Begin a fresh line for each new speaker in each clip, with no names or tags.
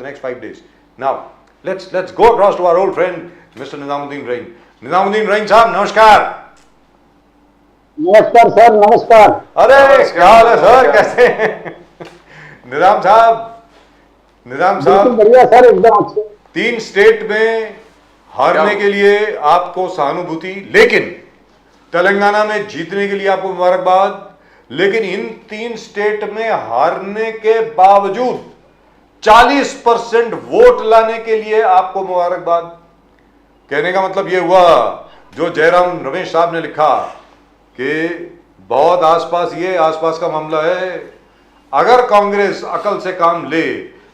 the next 5 days. Now, let's go across to our old friend, Mr. Nizamuddin Rain. Nizamuddin Rain साहब नमस्कार.
नमस्कार sir, नमस्कार.
अरे क्या हाल है सर, कैसे हैं? निजाम साहब
बढ़िया सर, एकदम अच्छे.
3 स्टेट में हारने के लिए आपको सहानुभूति, लेकिन तेलंगाना में जीतने के लिए आपको मुबारकबाद. लेकिन इन 3 स्टेट में हारने के बावजूद 40% वोट लाने के लिए आपको मुबारकबाद. कहने का मतलब ये हुआ जो जयराम रमेश साहब ने लिखा कि बहुत आसपास का मामला है. अगर कांग्रेस अकल से काम ले,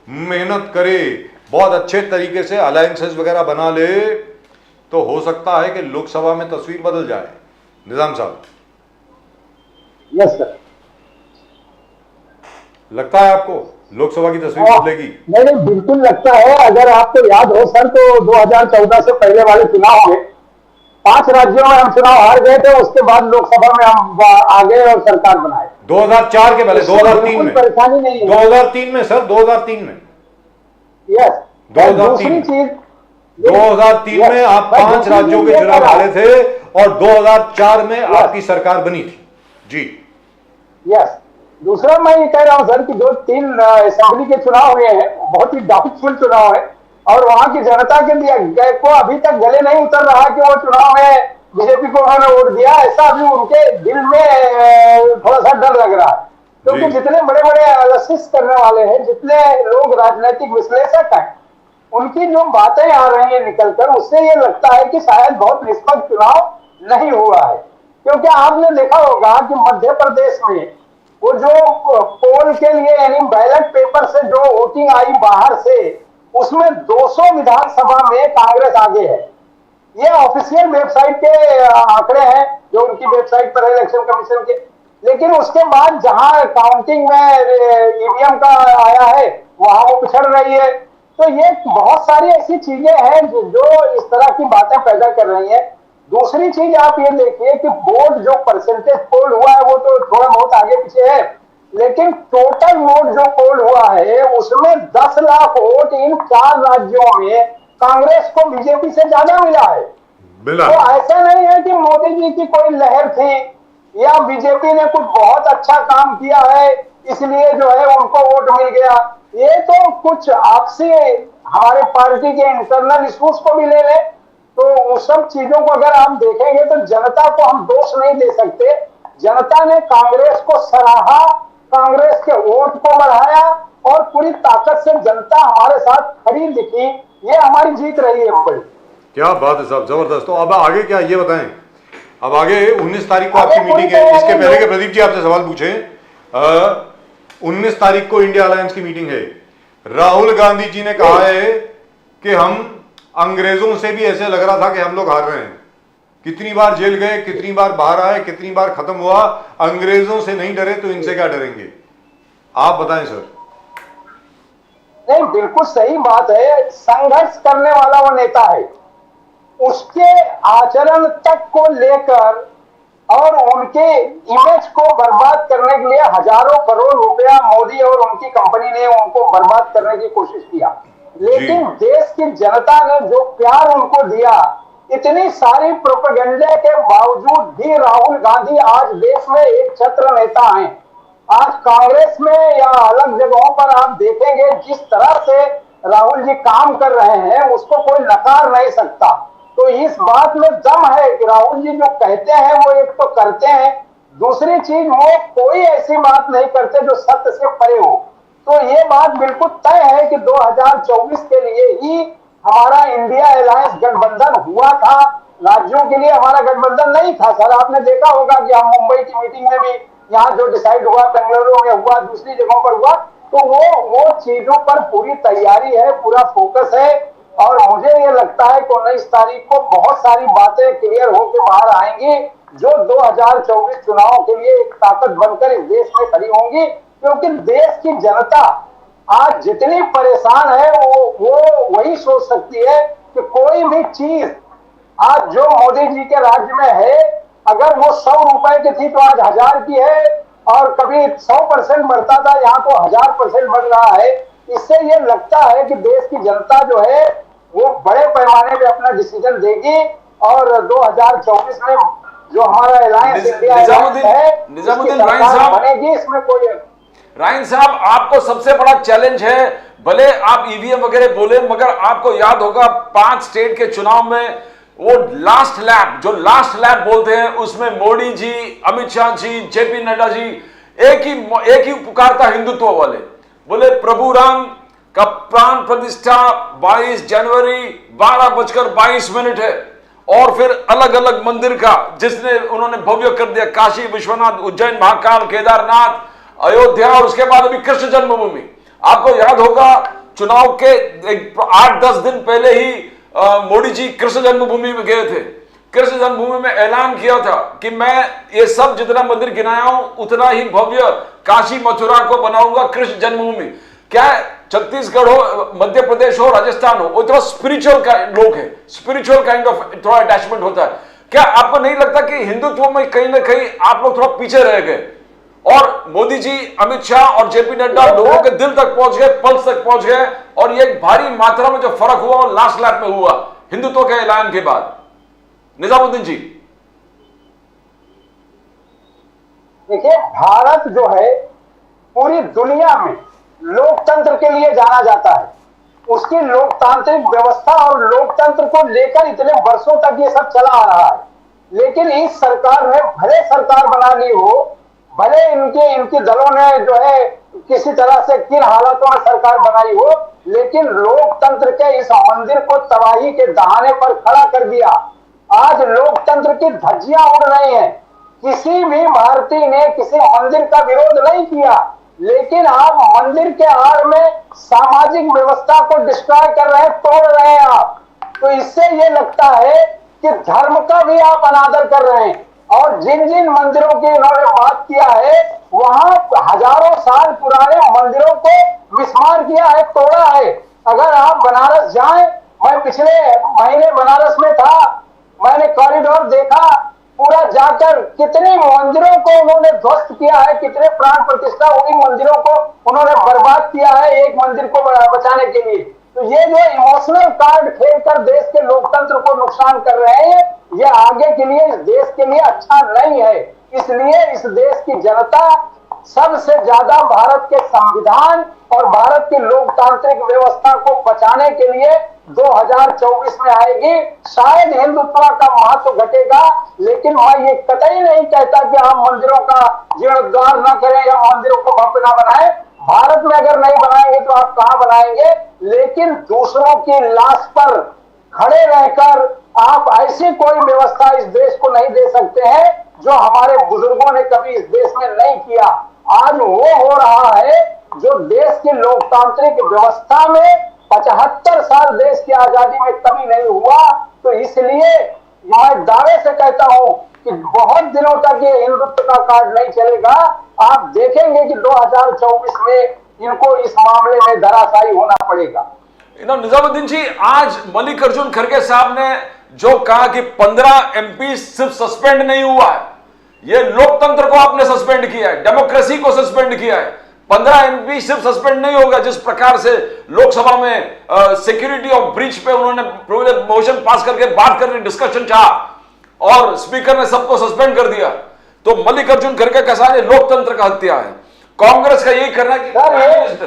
मेहनत करे, बहुत अच्छे तरीके से अलायंसेस वगैरह बना ले, तो हो सकता है कि लोकसभा में तस्वीर बदल जाए. निजाम साहब,
यस सर.
लगता है आपको लोकसभा की तस्वीर बदलेगी?
नहीं, बिल्कुल लगता है. अगर आपको याद हो सर, तो 2014 से पहले वाले चुनाव में 5 राज्यों में हम चुनाव हार गए थे. उसके बाद लोकसभा में हम आ गए और सरकार बनाए.
2004 के पहले 2003 में
परेशानी नहीं है.
2003 में सर, 2003 में.
यस.
2003 में आप 5 राज्यों के चुनाव हारे थे और 2004 में आपकी सरकार बनी थी. जी
यस. दूसरा मैं ये कह रहा हूं सर कि जो 3 असेंबली के चुनाव हुए हैं, बहुत ही डाउटफुल चुनाव है. और वहां की जनता के को अभी तक गले नहीं उतर रहा कि वो चुनाव में बीजेपी को उन्होंने वोट दिया. ऐसा अभी उनके दिल में थोड़ा सा डर लग रहा है. क्योंकि जितने बड़े बड़े एनालिसिस करने वाले हैं, जितने लोग राजनीतिक विश्लेषक हैं, उनकी जो बातें आ रही है निकलकर, उससे ये लगता है कि शायद बहुत निष्पक्ष चुनाव नहीं हुआ है. क्योंकि आपने देखा होगा कि मध्य प्रदेश में वो जो पोल के लिए यानी बैलेट पेपर से जो वोटिंग आई बाहर से, उसमें 200 विधानसभा में कांग्रेस आगे है. ये ऑफिशियल वेबसाइट के आंकड़े हैं जो उनकी वेबसाइट पर है इलेक्शन कमीशन के. लेकिन उसके बाद जहां काउंटिंग में ईवीएम का आया है, वहां वो पिछड़ रही है. तो ये बहुत सारी ऐसी चीजें हैं जो इस तरह की बातें पैदा कर रही है. दूसरी चीज आप ये देखिए कि वोट जो परसेंटेज पोल हुआ है वो तो थोड़ा बहुत आगे पीछे है, लेकिन टोटल वोट जो पोल हुआ है उसमें 10 लाख वोट इन 4 राज्यों में कांग्रेस को बीजेपी से ज्यादा मिला है. तो ऐसा नहीं है कि मोदी जी की कोई लहर थी या बीजेपी ने कुछ बहुत अच्छा काम किया है इसलिए जो है उनको वोट मिल गया. ये तो कुछ आपसी हमारे पार्टी के इंटरनल इश्यूज को भी ले ले, तो उस सब चीजों को अगर आप देखेंगे तो जनता को हम दोष नहीं दे सकते. जनता ने कांग्रेस को सराहा, कांग्रेस के वोट को बढ़ाया और पूरी ताकत से जनता हमारे साथ खड़ी दिखी. ये हमारी जीत रही है. बड़ी
क्या बात है साहब, जबरदस्त. तो अब आगे क्या ये बताएं. अब आगे 19 तारीख को आपकी मीटिंग है. इसके पहले के प्रदीप जी आपसे सवाल पूछे. 19 तारीख को इंडिया अलायंस की मीटिंग है. राहुल गांधी जी ने कहा है कि हम अंग्रेजों से भी ऐसे लग रहा था कि हम लोग हार रहे हैं. कितनी बार जेल गए, कितनी बार बाहर आए, कितनी बार खत्म हुआ. अंग्रेजों से नहीं डरे तो इनसे क्या डरेंगे? आप बताएं सर.
नहीं, बिल्कुल सही बात है. संघर्ष करने वाला वो नेता है. उसके आचरण तक को लेकर और उनके इमेज को बर्बाद करने के लिए हजारों करोड़ रुपया मोदी और उनकी कंपनी ने उनको बर्बाद करने की कोशिश किया. लेकिन देश की जनता ने जो प्यार उनको दिया, इतनी सारी प्रोपेगेंडा के बावजूद भी राहुल गांधी आज देश में एक छत्र नेता हैं. आज कांग्रेस में या अलग जगहों पर आप देखेंगे जिस तरह से राहुल जी काम कर रहे हैं उसको कोई नकार नहीं सकता. तो इस बात में दम है कि राहुल जी जो कहते हैं वो एक तो करते हैं, दूसरी चीज वो कोई ऐसी बात नहीं करते जो सत्य से परे हो. तो ये बात बिल्कुल तय है कि 2024 के लिए ही हमारा इंडिया अलायंस गठबंधन हुआ था. राज्यों के लिए हमारा गठबंधन नहीं था सर. आपने देखा होगा कि हम मुंबई की मीटिंग में भी यहाँ जो डिसाइड हुआ, बेंगलुरु में हुआ, दूसरी जगहों पर हुआ, तो वो चीजों पर पूरी तैयारी है, पूरा फोकस है. और मुझे ये लगता है कि 19 तारीख को बहुत सारी बातें क्लियर होकर बाहर आएंगी जो 2024 चुनाव के लिए एक ताकत बनकर इस देश में खड़ी होंगी. क्योंकि देश की जनता आज जितनी परेशान है वो वही सोच सकती है कि कोई भी चीज आज जो मोदी जी के राज्य में है, अगर वो 100 रुपए की थी तो आज 1000 की है. और कभी 100% बढ़ता था, यहाँ तो 1000% बढ़ रहा है. इससे ये लगता है कि देश की जनता जो है वो बड़े पैमाने पे अपना डिसीजन देगी और 2024 में जो हमारा अलायंस इंडिया है
निजामुद्दीन राइन साहब
बनेगी, इसमें कोई
राइन साहब आपको सबसे बड़ा चैलेंज है, भले आप ईवीएम वगैरह बोले मगर आपको याद होगा 5 स्टेट के चुनाव में वो लास्ट लैप बोलते हैं, उसमें मोदी जी, अमित शाह जी, जेपी नड्डा जी एक ही पुकार था हिंदुत्व वाले, बोले प्रभु राम का प्राण प्रतिष्ठा 22 जनवरी 12:22 है और फिर अलग अलग मंदिर का जिसने उन्होंने भव्य कर दिया, काशी विश्वनाथ, उज्जैन महाकाल, केदारनाथ, अयोध्या और उसके बाद अभी कृष्ण जन्मभूमि। आपको याद होगा चुनाव के 8-10 दिन पहले ही मोदी जी कृष्ण जन्मभूमि में गए थे। कृष्ण जन्मभूमि में ऐलान किया था कि मैं ये सब जितना मंदिर गिनाया हूं उतना ही भव्य काशी मथुरा को बनाऊंगा कृष्ण जन्मभूमि। क्या छत्तीसगढ़ हो, मध्य प्रदेश हो, राजस्थान हो, वो थोड़ा स्पिरिचुअल लोग हैं, स्पिरिचुअल काइंड ऑफ थोड़ा अटैचमेंट होता है। क्या आपको नहीं लगता कि हिंदुत्व में कहीं ना कहीं आप लोग थोड़ा पीछे रह गए और मोदी जी, अमित शाह और जेपी नड्डा लोगों के दिल तक पहुंच गए, पल्स तक पहुंच गए और ये भारी मात्रा में जो फर्क हुआ और लास्ट लैप में हुआ हिंदुत्व के ऐलान के बाद? निजामुद्दीन जी
देखिए, भारत जो है पूरी दुनिया में लोकतंत्र के लिए जाना जाता है। उसकी लोकतांत्रिक व्यवस्था और लोकतंत्र को लेकर इतने वर्षों तक ये सब चला आ रहा है। लेकिन इस सरकार ने भले सरकार बना ली हो, भले इनके दलों ने जो है किसी तरह से किन हालातों में सरकार बनाई हो, लेकिन लोकतंत्र के इस मंदिर को तबाही के दहाने पर खड़ा कर दिया। आज लोकतंत्र की धज्जियां उड़ रही हैं। किसी भी भारतीय ने किसी मंदिर का विरोध नहीं किया, लेकिन आप मंदिर के आड़ में सामाजिक व्यवस्था को डिस्ट्रॉय कर रहे हैं, तोड़ रहे हैं आप। तो इससे ये लगता है कि धर्म का भी आप अनादर कर रहे हैं। और जिन जिन मंदिरों की इन्होंने बात किया है, वहां हजारों साल पुराने मंदिरों को विस्मार किया है, तोड़ा है। अगर आप बनारस जाएं, मैं पिछले महीने बनारस में था, मैंने कॉरिडोर देखा, पूरा जाकर कितने मंदिरों को उन्होंने ध्वस्त किया है, कितने प्राण प्रतिष्ठा हुई मंदिरों को उन्होंने बर्बाद किया है एक मंदिर को बचाने के लिए। तो ये जो इमोशनल कार्ड खेलकर देश के लोकतंत्र को नुकसान कर रहे हैं, ये आगे के लिए, इस देश के लिए अच्छा नहीं है। इसलिए इस देश की जनता सबसे ज्यादा भारत के संविधान और भारत की लोकतांत्रिक व्यवस्था को बचाने के लिए 2024 में आएगी। शायद हिंदुत्व का महत्व घटेगा, लेकिन मैं ये कतई नहीं कहता कि हम मंदिरों का जीर्णोद्धार न करें या मंदिरों को भव्य न बनाएं। भारत में अगर नहीं बनाएंगे तो आप कहां बनाएंगे? लेकिन दूसरों की लाश पर खड़े रहकर आप ऐसी कोई व्यवस्था इस देश को नहीं दे सकते हैं जो हमारे बुजुर्गों ने कभी इस देश में नहीं किया। आज वो हो रहा है जो देश की लोकतांत्रिक व्यवस्था में 75 साल देश की आजादी में कभी नहीं हुआ। तो इसलिए मैं दावे से कहता हूं कि बहुत दिनों तक ये हिंदुत्व का कार्ड नहीं चलेगा। आप देखेंगे कि 2024 में इनको इस मामले में धराशायी होना पड़ेगा।
निजामुद्दीन जी, आज मल्लिकार्जुन खड़गे साहब ने जो कहा कि 15 एमपी सिर्फ सस्पेंड नहीं हुआ है, ये लोकतंत्र को आपने सस्पेंड किया है, डेमोक्रेसी को सस्पेंड किया है। 15 एमपी सिर्फ सस्पेंड नहीं होगा। जिस प्रकार से लोकसभा में सिक्योरिटी ऑफ ब्रीच पे उन्होंने मोशन पास करके बात करने डिस्कशन चाहा और स्पीकर ने सबको सस्पेंड कर दिया, तो मल्लिकार्जुन खड़गे का सारे लोकतंत्र का हत्या है। कांग्रेस का यही करना है कि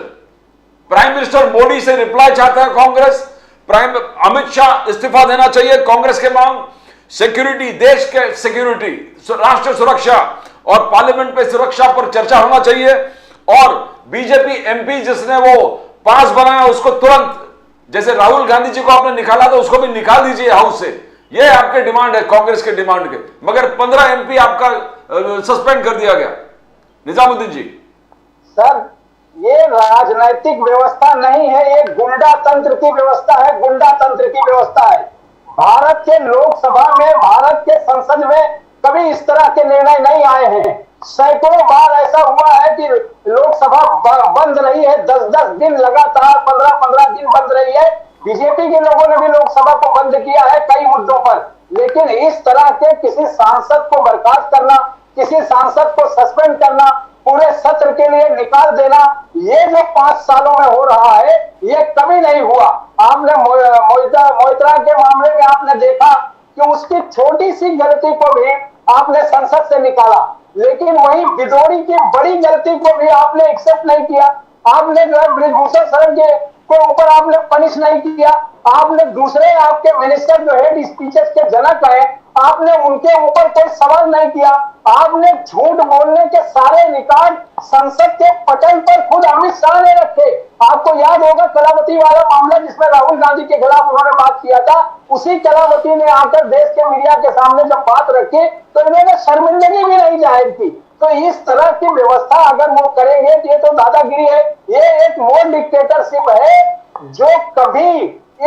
प्राइम मिनिस्टर मोदी से रिप्लाई चाहता है कांग्रेस, अमित शाह इस्तीफा देना चाहिए, कांग्रेस के मांग, सिक्योरिटी, देश के सिक्योरिटी, राष्ट्रीय सुरक्षा और पार्लियामेंट पे सुरक्षा पर चर्चा होना चाहिए। और बीजेपी एमपी जिसने वो पास बनाया उसको तुरंत, जैसे राहुल गांधी जी को आपने निकाला तो उसको भी निकाल दीजिए हाउस से। ये आपके डिमांड है, कांग्रेस के डिमांड के। मगर 15 एमपी आपका सस्पेंड कर दिया गया। निजामुद्दीन जी
सर, ये राजनैतिक व्यवस्था नहीं है, ये गुंडा तंत्र की व्यवस्था है, गुंडा तंत्र की व्यवस्था है। भारत के लोकसभा में, भारत के संसद में कभी इस तरह के निर्णय नहीं आए हैं। सैकड़ों बार ऐसा हुआ है कि लोकसभा बंद रही है, 10-10 दिन लगातार, 15-15 दिन बंद रही है। बीजेपी के लोगों ने भी लोकसभा को बंद किया है कई मुद्दों पर। लेकिन इस तरह के किसी सांसद को बर्खास्त करना, किसी सांसद को सस्पेंड करना, पूरे सत्र के लिए निकाल देना, ये जो 5 सालों में हो रहा है ये कभी नहीं हुआ। आपने मोइत्रा के मामले में आपने देखा कि उसकी छोटी सी गलती को भी आपने संसद से निकाला, लेकिन वही बिदोड़ी की बड़ी गलती को भी आपने एक्सेप्ट नहीं किया। आपने जो है ब्रिजभूषण शरण के ऊपर आपने पनिश नहीं किया। आपने दूसरे आपके मिनिस्टर जो हेड स्पीचेस के जनक है, आपने उनके ऊपर कोई सवाल नहीं किया। आपने झूठ बोलने के सारे रिकॉर्ड संसद के पटल पर खुद अमित शाह ने रखे। आपको याद होगा कलावती वाला मामला जिसमें राहुल गांधी के खिलाफ उन्होंने बात किया था, उसी कलावती ने आकर देश के मीडिया के सामने जब बात रखी तो इन्होंने शर्मिंदगी भी नहीं जाहिर की। तो इस तरह की व्यवस्था अगर वो करेंगे तो ये तो दादागिरी है, ये एक वो डिक्टेटरशिप है जो कभी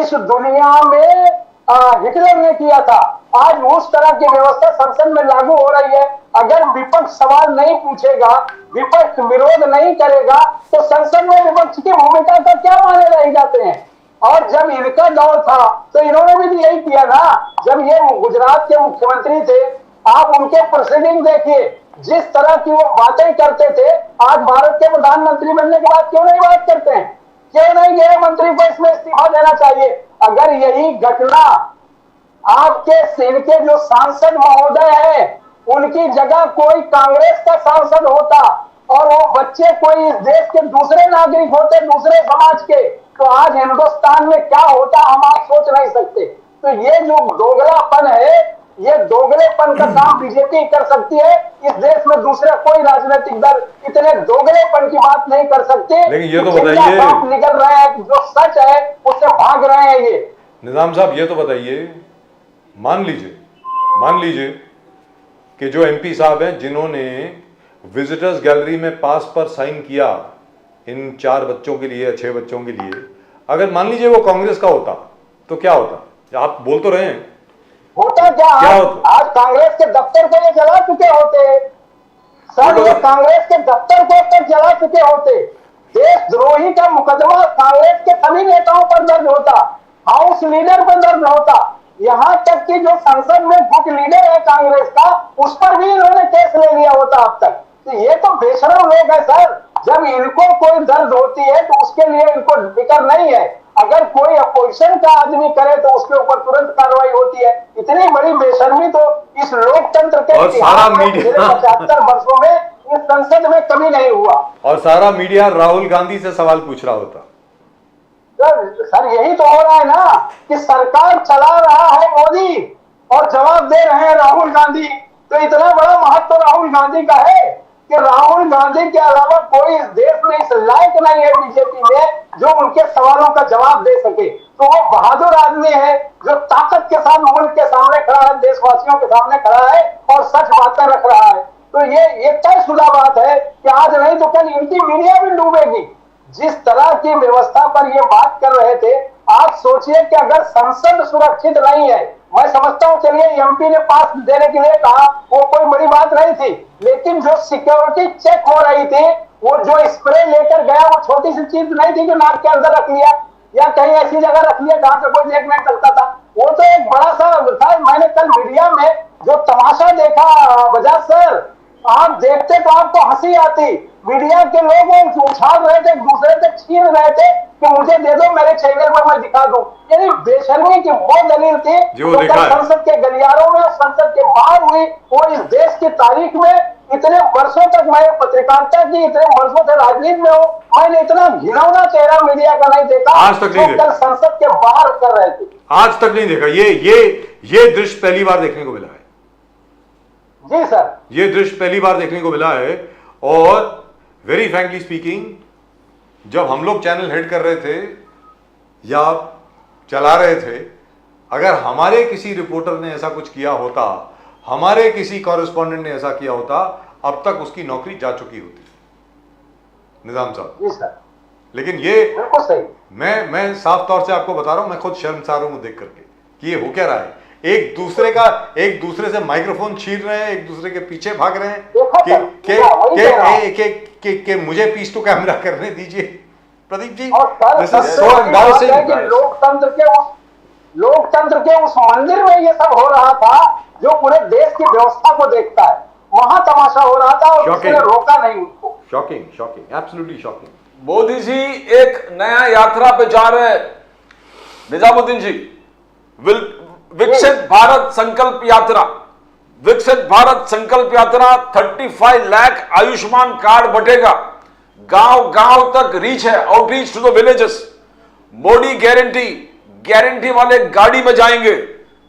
इस दुनिया में हिटलर ने किया था। आज उस तरह की व्यवस्था संसद में लागू हो रही है। अगर विपक्ष सवाल नहीं पूछेगा, विपक्ष विरोध नहीं करेगा, तो संसद में विपक्ष की भूमिका का क्या माने रह जाते हैं। और जब इनका दौर था तो इन्होंने भी यही किया ना। जब ये गुजरात के मुख्यमंत्री थे, आप उनके प्रोसीडिंग देखिए, जिस तरह की वो बातें करते थे, आज भारत के प्रधानमंत्री बनने के बाद क्यों नहीं बात करते हैं? क्यों नहीं गृह मंत्री को इसमें इस्तीफा देना चाहिए? अगर यही घटना आपके सेना के जो सांसद महोदय है उनकी जगह कोई कांग्रेस का सांसद होता और वो बच्चे कोई इस देश के दूसरे नागरिक होते, दूसरे समाज के, तो आज हिंदुस्तान में क्या होता हम आप सोच नहीं सकते। तो ये जो दोगलापन है, ये दोगलेपन का काम बीजेपी कर सकती है। इस देश में दूसरा कोई राजनीतिक दल इतने दोगलेपन की बात नहीं कर सकते।
लेकिन ये तो बताइए,
निकल रहे हैं, जो सच है उससे भाग रहे हैं। ये
निजाम साहब ये तो बताइए, मान लीजिए कि जो एमपी साहब हैं जिन्होंने विजिटर्स गैलरी में पास पर साइन किया इन 4 बच्चों के लिए, 6 बच्चों के लिए, अगर मान लीजिए वो कांग्रेस का होता तो क्या होता? आप बोल तो रहे हैं,
होता क्या होता? आज कांग्रेस के दफ्तर को ये जला चुके होते सर, ये कांग्रेस के दफ्तर को तक जला चुके होते। देशद्रोही का मुकदमा कांग्रेस के सभी नेताओं पर दर्ज होता, हाउस लीडर पर दर्ज होता, यहाँ तक कि जो संसद में गुट लीडर है कांग्रेस का, उस पर भी इन्होंने केस ले लिया होता अब तक। तो ये तो बेशरम लोग हैं सर। जब इनको कोई दर्द होती है तो उसके लिए इनको फिक्र नहीं है। अगर कोई अपोजिशन का आदमी करे तो उसके ऊपर तुरंत कार्रवाई होती है। इतनी बड़ी बेशर्मी तो इस लोकतंत्र के
इतिहास में
75 वर्षों में इस संसद में कभी नहीं हुआ।
और सारा मीडिया राहुल गांधी से सवाल पूछ रहा होता।
सर यही तो हो रहा है ना कि सरकार चला रहा है मोदी और जवाब दे रहे हैं राहुल गांधी। तो इतना बड़ा महत्व राहुल गांधी का है कि राहुल गांधी के अलावा कोई इस देश में इस लायक नहीं है बीजेपी में जो उनके सवालों का जवाब दे सके। तो वो बहादुर आदमी है जो ताकत के साथ मुल्क के सामने खड़ा है, देशवासियों के सामने खड़ा है और सच बातें रख रहा है। तो ये तयशुदा बात है कि आज नहीं तो कल इनकी मीडिया भी डूबेगी। जिस तरह की व्यवस्था पर ये बात कर रहे थे, आप सोचिए कि अगर संसद सुरक्षित नहीं है, मैं समझता हूं चलिए एमपी ने पास देने के लिए कहा, वो कोई बड़ी बात नहीं थी, लेकिन जो सिक्योरिटी चेक हो रही थी, वो जो स्प्रे लेकर गया वो छोटी सी चीज नहीं थी कि नाक के अंदर रख लिया या कहीं ऐसी जगह रख लिया जहां से कोई देख नहीं सकता था। वो तो एक बड़ा सा था। मैंने कल मीडिया में जो तमाशा देखा बजाज सर, आप देखते तो आपको हंसी आती। मीडिया के लोग उछाल रहे थे, दूसरे से छीन रहे थे कि मुझे दे दो, मेरे चैनल पर मैं दिखा दूं। यानी बेशर्मी की वो दलील थी जो संसद के गलियारों में, संसद के बाहर हुई। वो इस देश की तारीख में इतने वर्षों तक मैं पत्रकारिता की, इतने वर्षों से राजनीति में हूँ, मैंने इतना घिनौना चेहरा मीडिया का नहीं देखा
आज तक नहीं देखा।
कल संसद के बाहर कर रहे थे,
आज तक नहीं देखा। ये दृश्य पहली बार देखने को मिला है।
जी सर,
ये दृश्य पहली बार देखने को मिला है। और वेरी फ्रैंकली स्पीकिंग, जब हम लोग चैनल हेड कर रहे थे या चला रहे थे, अगर हमारे किसी रिपोर्टर ने ऐसा कुछ किया होता, हमारे किसी कॉरेस्पॉन्डेंट ने ऐसा किया होता, अब तक उसकी नौकरी जा चुकी होती, निजाम साहब।
जी सर।
लेकिन ये
बिल्कुल सही।
मैं साफ तौर से आपको बता रहा हूं, मैं खुद शर्मसार हूं देख करके कि ये हो क्या रहा है। एक दूसरे से माइक्रोफोन छीन रहे हैं, एक दूसरे के पीछे भाग रहे हैं कि मुझे पीस टू कैमरा करने दीजिए। Pradeep ji, this is so embarrassing. लोकतंत्र के उस मंदिर में ये सब हो रहा था जो पूरे देश की व्यवस्था को देखता है।
वहां तमाशा हो रहा था और किसी ने रोका नहीं उनको।
Shocking, shocking, absolutely shocking.
Modi ji एक नया यात्रा पे जा रहे हैं, निजामुद्दीन जी। विकसित भारत संकल्प यात्रा, विकसित भारत संकल्प यात्रा 35 लाख आयुष्मान कार्ड बटेगा, गांव गांव तक रीच है, outreach to the villages. Modi guarantee, guarantee वाले गाड़ी में जाएंगे।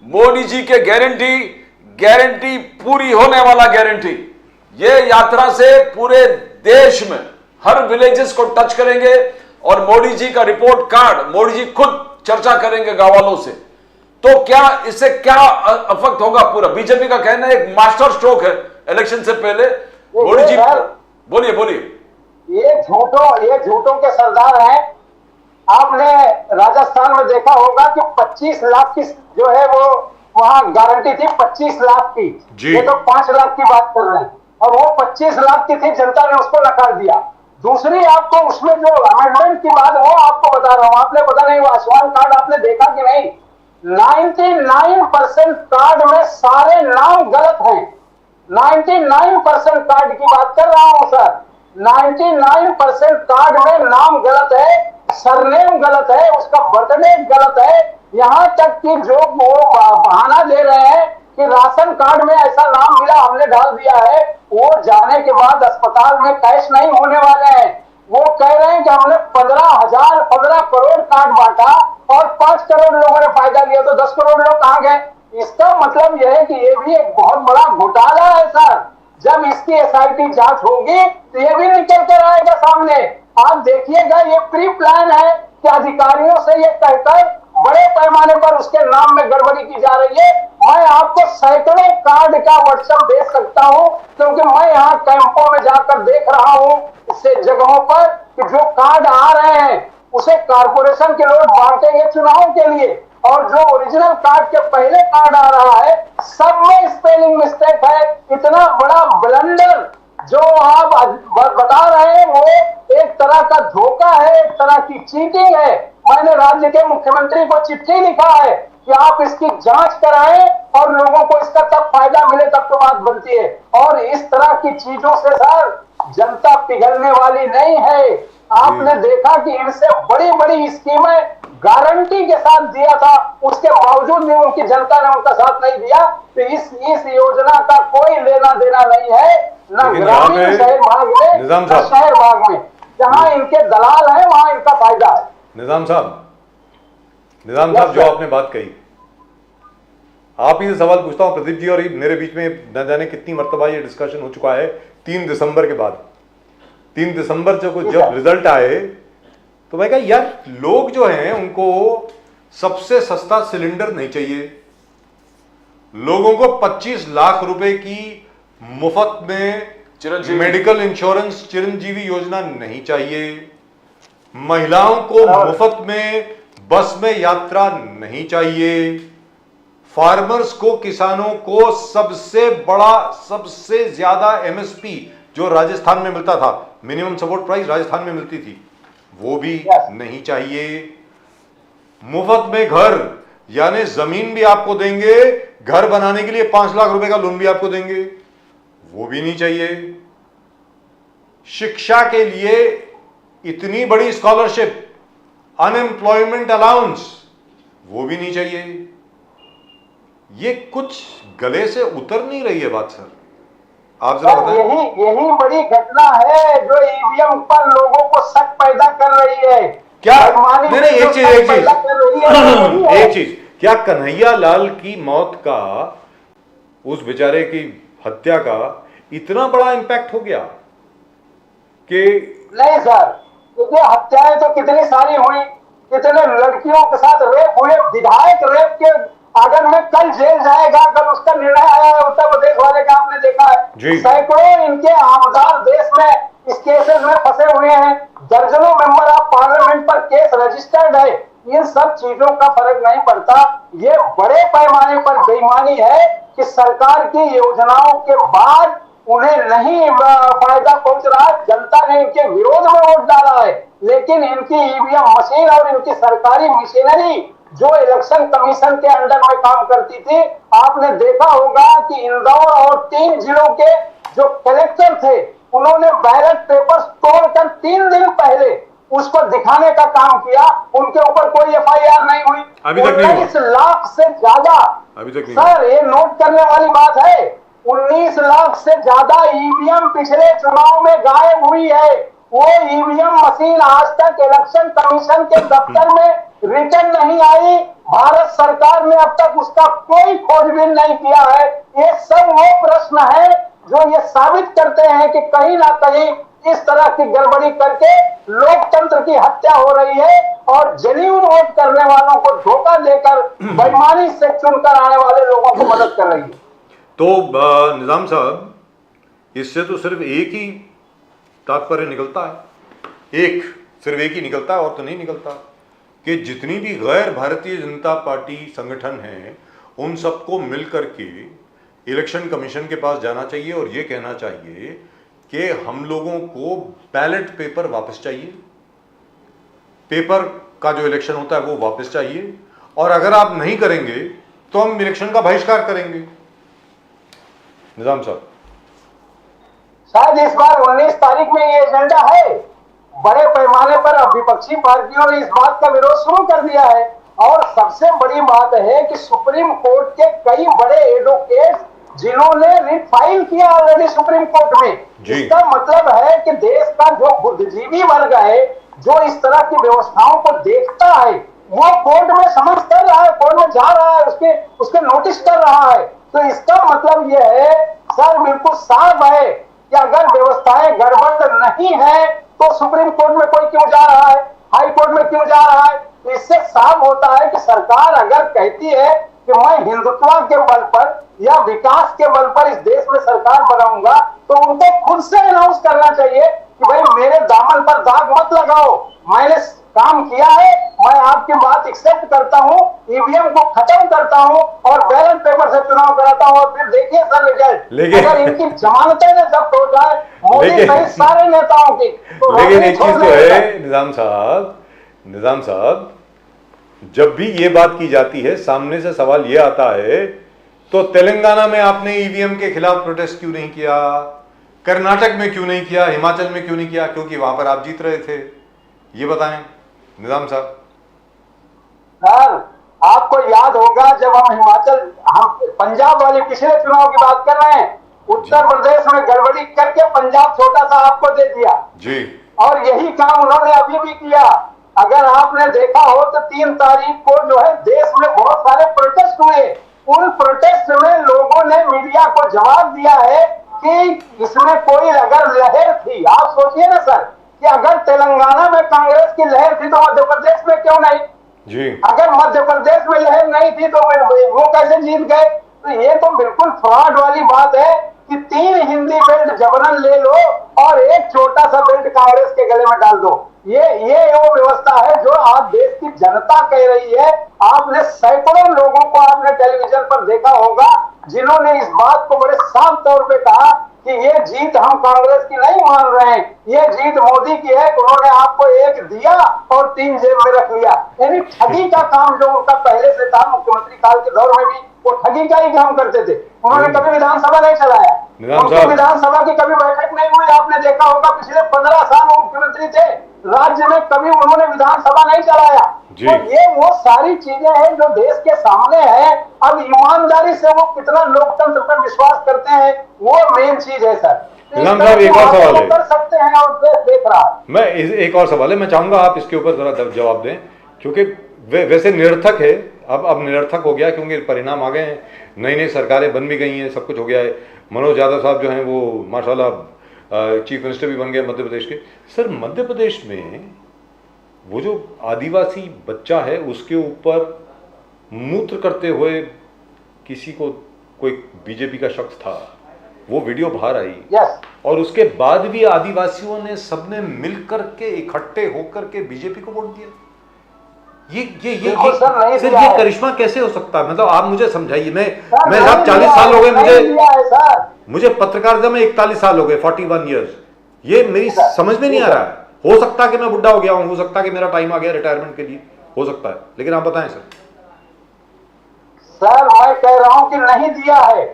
मोदी जी के गारंटी, गारंटी पूरी होने वाला गारंटी। ये यात्रा से पूरे देश में हर विलेजेस को टच करेंगे और मोदी जी का रिपोर्ट कार्ड मोदी जी खुद चर्चा करेंगे गांव वालों से। तो क्या इससे क्या अफेक्ट होगा? पूरा बीजेपी का कहना है एक मास्टर स्ट्रोक है इलेक्शन से पहले। मोदी जी बोलिए, बोलिए।
ये झूठों के सरदार हैं। आपने राजस्थान में देखा होगा कि 25 लाख की जो है वो वहां गारंटी थी, 25 लाख की। ये तो 5 लाख की बात कर रहे हैं और वो 25 लाख की थी, जनता ने उसको नकार दिया। दूसरी आपको उसमें जो अमेंडमेंट की बात वो आपको बता रहा हूं, आपने पता नहीं वो आयुष्मान कार्ड आपने देखा कि नहीं, 99% कार्ड में सारे नाम गलत हैं। 99% कार्ड की बात कर रहा हूं सर। 99% कार्ड में नाम गलत है, सरनेम गलत है, उसका बर्थडे गलत है। यहां तक कि जो वो बहाना दे रहे हैं कि राशन कार्ड में ऐसा नाम मिला हमने डाल दिया है, वो जाने के बाद अस्पताल में कैश नहीं होने वाले हैं। वो कह रहे हैं कि हमने 15 करोड़ कार्ड बांटा और 5 करोड़ लोगों ने फायदा लिया, तो 10 करोड़ लोग कहां गए? इसका मतलब यह है कि ये भी एक बहुत बड़ा घोटाला है सर। जब इसकी एसआईटी जांच होगी तो ये भी निकल कर आएगा सामने। आप देखिएगा ये प्री प्लान है कि अधिकारियों से ये कहकर बड़े पैमाने पर उसके नाम में गड़बड़ी की जा रही है। मैं आपको सैकड़ों कार्ड का व्हाट्सएप भेज सकता हूं, क्योंकि मैं यहाँ कैंपों में जाकर देख रहा हूं इससे जगहों पर कि जो कार्ड आ रहे हैं उसे कारपोरेशन के लोग बांटेंगे चुनाव के लिए, और जो ओरिजिनल कार्ड के पहले कार्ड आ रहा है सब में स्पेलिंग मिस्टेक है। इतना बड़ा ब्लंडर जो आप बता रहे हैं वो एक तरह का धोखा है, एक तरह की चीटिंग है। मैंने राज्य के मुख्यमंत्री को चिट्ठी लिखा है कि आप इसकी जांच कराएं और लोगों को इसका तब फायदा मिले तब तो बात बनती है। और इस तरह की चीजों से सर जनता पिघलने वाली नहीं है। आपने देखा कि इनसे बड़ी बड़ी स्कीमें गारंटी के साथ दिया था, उसके बावजूद भी उनकी जनता ने उनका साथ नहीं दिया। तो इस योजना का कोई लेना देना नहीं है, न ग्रामीण शहर भाग में न शहर भाग में। जहां इनके दलाल हैं वहां इनका फायदा है।
निजाम साहब, जो आपने बात कही, आप ही से सवाल पूछता हूं प्रदीप जी, और मेरे बीच में न जाने कितनी मर्तबा ये डिस्कशन हो चुका है 3 दिसंबर के बाद। 3 दिसंबर जब रिजल्ट आए तो मैं कहा यार लोग जो हैं उनको सबसे सस्ता सिलेंडर नहीं चाहिए, लोगों को 25 लाख रुपए की मुफ्त में मेडिकल इंश्योरेंस चिरंजीवी योजना नहीं चाहिए, महिलाओं को मुफ्त में बस में यात्रा नहीं चाहिए, फार्मर्स को, किसानों को सबसे बड़ा, सबसे ज्यादा एमएसपी जो राजस्थान में मिलता था, मिनिमम सपोर्ट प्राइस राजस्थान में मिलती थी, वो भी नहीं चाहिए। मुफ्त में घर, यानी जमीन भी आपको देंगे, घर बनाने के लिए 5 लाख रुपए का लोन भी आपको देंगे, वो भी नहीं चाहिए। शिक्षा के लिए इतनी बड़ी स्कॉलरशिप, अनएम्प्लॉयमेंट अलाउंस, वो भी नहीं चाहिए। ये कुछ गले से उतर नहीं रही है बात सर, आप जरा बताएं।
यही बड़ी घटना है जो ईवीएम पर लोगों को शक पैदा कर रही है।
क्या नहीं, एक चीज क्या कन्हैया लाल की मौत का, उस बेचारे की हत्या का इतना बड़ा इंपैक्ट हो गया कि
नहीं सर, क्योंकि हत्याएं तो कितनी सारी हुई, कितने लड़कियों के साथ रेप हुए। विधायक रेप के अगर में कल जेल जाएगा, कल उसका निर्णय आया है उत्तर प्रदेश वाले का, आपने देखा है। सैकड़ों इनके आमदार देश में इस केसेस में फंसे हुए हैं, दर्जनों मेंबर ऑफ पार्लियामेंट पर केस रजिस्टर्ड है। इन सब चीजों का फर्क नहीं पड़ता। ये बड़े पैमाने पर बेईमानी है कि सरकार की योजनाओं के बाद उन्हें नहीं फायदा पहुंच रहा है, जनता ने इनके विरोध में वोट डाला है। लेकिन इनकी ईवीएम मशीन और इनकी सरकारी मशीनरी जो इलेक्शन कमीशन के अंडर में काम करती थी, आपने देखा होगा कि इंदौर और 3 जिलों के जो कलेक्टर थे, उन्होंने बैलेट पेपर तोड़कर 3 दिन पहले उसको दिखाने का काम किया। उनके ऊपर कोई एफआईआर नहीं हुई।
अभी तक नहीं हुआ।
19 लाख से ज्यादा,
अभी तक नहीं।
सर ये नोट करने वाली बात है, 19 लाख से ज्यादा ईवीएम पिछले चुनाव में गायब हुई है। वो ईवीएम मशीन आज तक इलेक्शन कमीशन के दफ्तर में रिटर्न नहीं आई। भारत सरकार ने अब तक उसका कोई खोजबीन नहीं किया है। ये सब वो प्रश्न है जो ये साबित करते हैं कि कहीं ना कहीं इस तरह की गड़बड़ी करके लोकतंत्र की हत्या हो रही है और जेन्युइन वोट करने वालों को धोखा देकर बेईमानी से चुनकर आने वाले लोगों को मदद कर रही है।
तो निजाम साहब, इससे तो सिर्फ एक ही तात्पर्य निकलता है, सिर्फ एक ही निकलता है और तो नहीं निकलता, कि जितनी भी गैर भारतीय जनता पार्टी संगठन हैं उन सबको मिलकर के इलेक्शन कमीशन के पास जाना चाहिए और ये कहना चाहिए कि हम लोगों को बैलेट पेपर वापस चाहिए, पेपर का जो इलेक्शन होता है वो वापस चाहिए, और अगर आप नहीं करेंगे तो हम इलेक्शन का बहिष्कार करेंगे। निजाम साहब,
शायद इस बार 19 तारीख में ये एजेंडा है। बड़े पैमाने पर विपक्षी पार्टियों ने इस बात का विरोध शुरू कर दिया है। और सबसे बड़ी बात है कि सुप्रीम कोर्ट के कई बड़े एडवोकेट जिन्होंने रिट फाइल किया ऑलरेडी सुप्रीम कोर्ट में, इसका मतलब है कि देश का जो बुद्धिजीवी वर्ग है, जो इस तरह की व्यवस्थाओं को देखता है, वो कोर्ट में समझ कर रहा है, कोर्ट में जा रहा है, उसके नोटिस कर रहा है। तो इसका मतलब यह है सर, बिल्कुल साफ है कि अगर व्यवस्थाएं गड़बड़ नहीं है तो सुप्रीम कोर्ट में कोई क्यों जा रहा है, हाई कोर्ट में क्यों जा रहा है। इससे साफ होता है कि सरकार अगर कहती है कि मैं हिंदुत्व के बल पर या विकास के बल पर इस देश में सरकार बनाऊंगा, तो उनको खुद से अनाउंस करना चाहिए कि भाई मेरे दामन पर दाग मत लगाओ, मैंने काम किया है, मैं आपकी बात एक्सेप्ट करता हूं, ईवीएम को खत्म करता हूं और बैलेट पेपर से चुनाव कराता हूं, और फिर देखिए सर रिजल्ट। अगर इनकी जमानतें न जब्त हो जाए मोदी सहित सारे नेताओं की, तो
लेकिन एक चीज तो है निजाम साहब, जब भी ये बात की जाती है, सामने से सवाल ये आता है, तो तेलंगाना में आपने ईवीएम के खिलाफ प्रोटेस्ट क्यों नहीं किया, कर्नाटक में क्यों नहीं किया, हिमाचल में क्यों नहीं किया, क्योंकि वहां पर आप जीत रहे थे। ये बताएं निजाम साहब।
सर आपको याद होगा जब हम पंजाब वाले पिछले चुनाव की बात कर रहे हैं, उत्तर प्रदेश में गड़बड़ी करके पंजाब छोटा सा आपको दे दिया
जी,
और यही काम उन्होंने अभी भी किया। अगर आपने देखा हो तो 3 तारीख को जो है देश में बहुत सारे प्रोटेस्ट हुए। उन प्रोटेस्ट में लोगों ने मीडिया को जवाब दिया है कि इसमें कोई अगर लहर थी, आप सोचिए ना सर कि अगर तेलंगाना में कांग्रेस की लहर थी तो मध्य प्रदेश में क्यों नहीं
जी,
अगर मध्य प्रदेश में लहर नहीं थी तो वो कैसे जीत गए। तो ये तो बिल्कुल फ्रॉड वाली बात है कि 3 हिंदी बेल्ट जबरन ले लो और एक छोटा सा बेल्ट कांग्रेस के गले में डाल दो। ये वो व्यवस्था है जो आज देश की जनता कह रही है। आपने सैकड़ों लोगों को आपने टेलीविजन पर देखा होगा जिन्होंने इस बात को बड़े साफ तौर पे कहा कि ये जीत हम कांग्रेस की नहीं मान रहे हैं, ये जीत मोदी की है। उन्होंने आपको 1 दिया और 3 जेब में रख लिया। यानी ठगी का काम जो उनका पहले से था, मुख्यमंत्री काल के दौर में भी वो ठगी का ही काम करते थे। उन्होंने कभी विधानसभा नहीं चलाया, उनकी विधानसभा की कभी बैठक नहीं हुई। आपने देखा होगा पिछले 15 साल वो मुख्यमंत्री थे, राज्य में कभी उन्होंने विधानसभा नहीं चलाया। तो ये वो सारी चीजें हैं जो देश के सामने है। अब ईमानदारी से वो कितना लोकतंत्र पर विश्वास करते हैं वो मेन चीज है सर।
निजाम साहब, एक और सवाल है,
कर सकते हैं और देख रहा है
मैं एक और सवाल है, मैं चाहूंगा आप इसके ऊपर जरा जवाब दें, क्योंकि वैसे निरर्थक है, अब निरर्थक हो गया क्योंकि परिणाम आ गए हैं, नई नई सरकारें बन भी गई हैं, सब कुछ हो गया है। मनोज यादव साहब जो हैं वो माशाल्लाह चीफ मिनिस्टर भी बन गए मध्य प्रदेश के। सर मध्य प्रदेश में वो जो आदिवासी बच्चा है उसके ऊपर मूत्र करते हुए किसी को कोई बीजेपी का शख्स था, वो वीडियो बाहर आई और उसके बाद भी आदिवासियों ने सबने मिलकर के इकट्ठे होकर के बीजेपी को वोट दिया। सर ये करिश्मा कैसे हो सकता है? मतलब आप मुझे समझाइए। मैं साहब 40 साल हो गए मुझे। मुझे पत्रकारिता में 41 साल हो गए, 41 इयर्स। ये मेरी समझ में नहीं आ रहा है। हो सकता है कि मैं बुढ़ा हो गया हूं, हो सकता है कि मेरा टाइम आ गया रिटायरमेंट के लिए, हो सकता है, लेकिन आप बताएं सर।
सर मैं कह रहा हूं कि नहीं दिया है।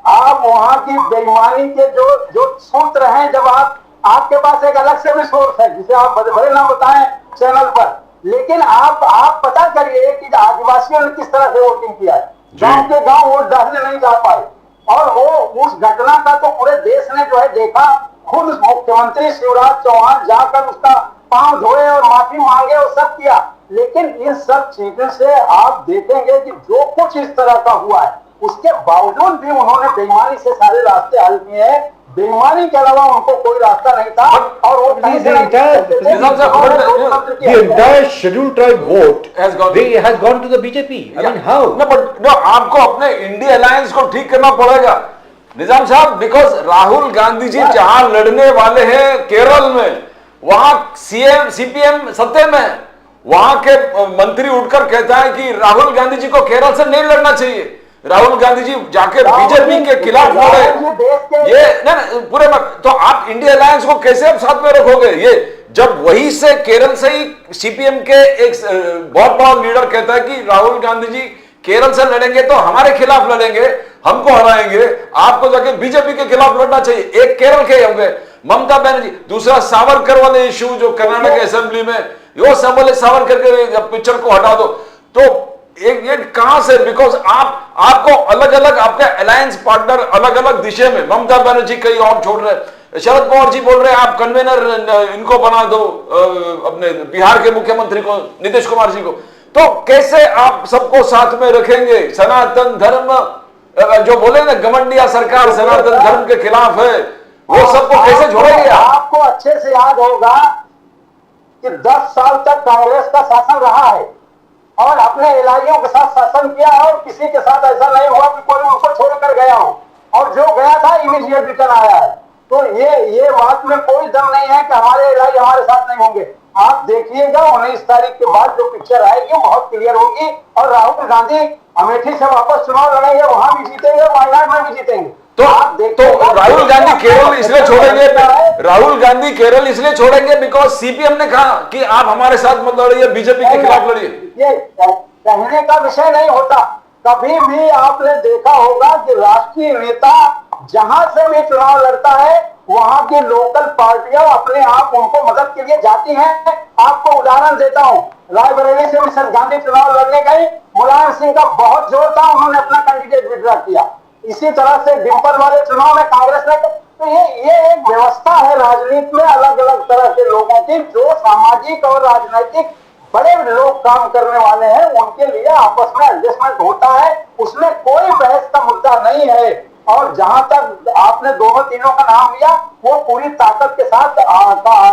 आप वहां की बेईमानी के जो जो सूत्र हैं, जब आपके पास एक अलग से भी सोर्स है जिसे आप भले ना बताएं चैनल पर, लेकिन आप पता करिए कि आदिवासियों ने किस तरह से वोटिंग किया है। गांव के गांव वोट डालने नहीं जा पाए, और वो उस घटना का तो पूरे देश ने जो है देखा। खुद मुख्यमंत्री शिवराज चौहान जाकर उसका पांव धोए और माफी मांगे और सब किया। लेकिन इन सब चीजों से आप देखेंगे कि जो कुछ इस तरह का हुआ है, उसके बावजूद भी उन्होंने बेईमानी से सारे रास्ते हल किए हैं। बेईमानी के अलावा उनको कोई रास्ता नहीं था, और वो कहीं से नहीं
The entire scheduled tribe vote has gone to the BJP. I mean, how?
No, आपको अपने इंडिया अलायंस को ठीक करना पड़ेगा निजाम साहब, बिकॉज राहुल गांधी जी जहां लड़ने वाले हैं केरल में, वहां सीपीएम सत्ता में, वहां के मंत्री उठकर कहता है कि राहुल गांधी जी को केरल से नहीं लड़ना चाहिए। राहुल गांधी जी जाके बीजेपी के खिलाफ लड़े। ये नहीं पूरे तो आप इंडिया अलायंस को कैसे आप साथ में रखोगे? ये जब वही से केरल से ही सीपीएम के एक बहुत बड़ा लीडर कहता है कि राहुल गांधी जी केरल से लड़ेंगे तो हमारे खिलाफ लड़ेंगे, हमको हराएंगे, आपको जाके बीजेपी के खिलाफ लड़ना चाहिए। एक केरल के होंगे ममता बनर्जी, दूसरा सावरकर वाले इशू जो कर्नाटक असेंबली में, वो सब वाले सावरकर के पिक्चर को हटा दो। तो एक ये कहां से, बिकॉज आपको अलग अलग आपके अलायंस पार्टनर अलग अलग दिशा में, ममता बनर्जी कहीं और छोड़ रहे, शरद पवार जी बोल रहे हैं आप कन्वेनर इनको बना दो, अपने बिहार के मुख्यमंत्री को, नीतीश कुमार जी को। तो कैसे आप सबको साथ में रखेंगे? सनातन धर्म जो बोले ना, घमंडिया सरकार सनातन धर्म के खिलाफ है, वो सबको कैसे छोड़ेंगे?
आपको अच्छे से याद होगा कि 10 साल तक कांग्रेस का शासन रहा है, और अपने इलाहियों के साथ शासन किया, और किसी के साथ ऐसा नहीं हुआ कि कोई उनको छोड़कर गया हो, और जो गया था इमीडिएट रिटर्न आया है। तो ये बात में कोई दम नहीं है कि हमारे इलाही हमारे साथ नहीं होंगे। आप देखिएगा 19 तारीख के बाद जो पिक्चर आएगी बहुत क्लियर होगी, और राहुल गांधी अमेठी से वापस चुनाव लड़ेंगे, वहां भी जीतेंगे, वायनाड में भी जीतेंगे।
तो राहुल गांधी केरल इसलिए छोड़ेंगे, राहुल गांधी केरल इसलिए छोड़ेंगे बिकॉज सीपीएम ने कहा कि आप हमारे साथ मत लड़िए, बीजेपी के खिलाफ लड़िए।
ये कहने का विषय नहीं होता। कभी भी आपने देखा होगा कि राष्ट्रीय नेता जहां से भी चुनाव लड़ता है, वहां की लोकल पार्टियां अपने आप उनको मदद के लिए जाती हैं। आपको उदाहरण देता हूं, रायबरेली से मिसेस गांधी चुनाव लड़ने गई, मुलायम सिंह का बहुत जोर था, उन्होंने अपना कैंडिडेट विड्रॉ किया। इसी तरह से डिम्पल वाले चुनाव में कांग्रेस ने, तो ये एक व्यवस्था है राजनीति में अलग अलग तरह के लोगों की, जो सामाजिक और राजनीतिक बड़े लोग काम करने वाले हैं, उनके लिए आपस में एडजस्टमेंट होता है, उसमें कोई बहस का मुद्दा नहीं है। और जहां तक आपने दोनों तीनों का नाम लिया, वो पूरी ताकत के साथ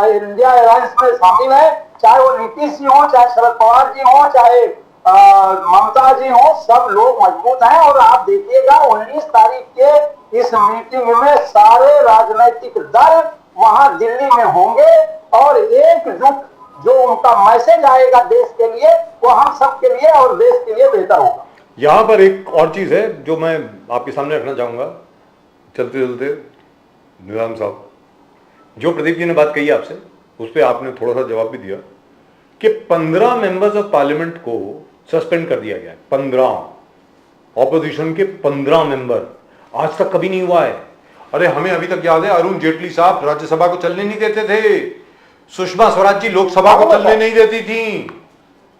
इंडिया अलायंस में शामिल है, चाहे वो नीतीश जी हो, चाहे शरद पवार जी हो, चाहे ममता जी हो, सब लोग मजबूत हैं। और आप देखिएगा 19 तारीख के इस मीटिंग में सारे राजनीतिक दल वहां दिल्ली में होंगे, और एकजुट जो उनका मैसेज आएगा देश के लिए, वो हम सब के लिए और देश के लिए बेहतर होगा।
यहां पर एक और चीज है जो मैं आपके सामने रखना चाहूंगा चलते चलते। निजाम साहब, जो प्रदीप जी ने बात कही आपसे, उस पर आपने थोड़ा सा जवाब भी दिया कि 15 मेंबर्स ऑफ पार्लियामेंट को सस्पेंड कर दिया गया है। 15 ऑपोजिशन के 15 मेंबर, आज तक कभी नहीं हुआ है। अरे हमें अभी तक याद है, अरुण जेटली साहब राज्यसभा को चलने नहीं देते थे, सुषमा स्वराज जी लोकसभा को चलने नहीं देती थी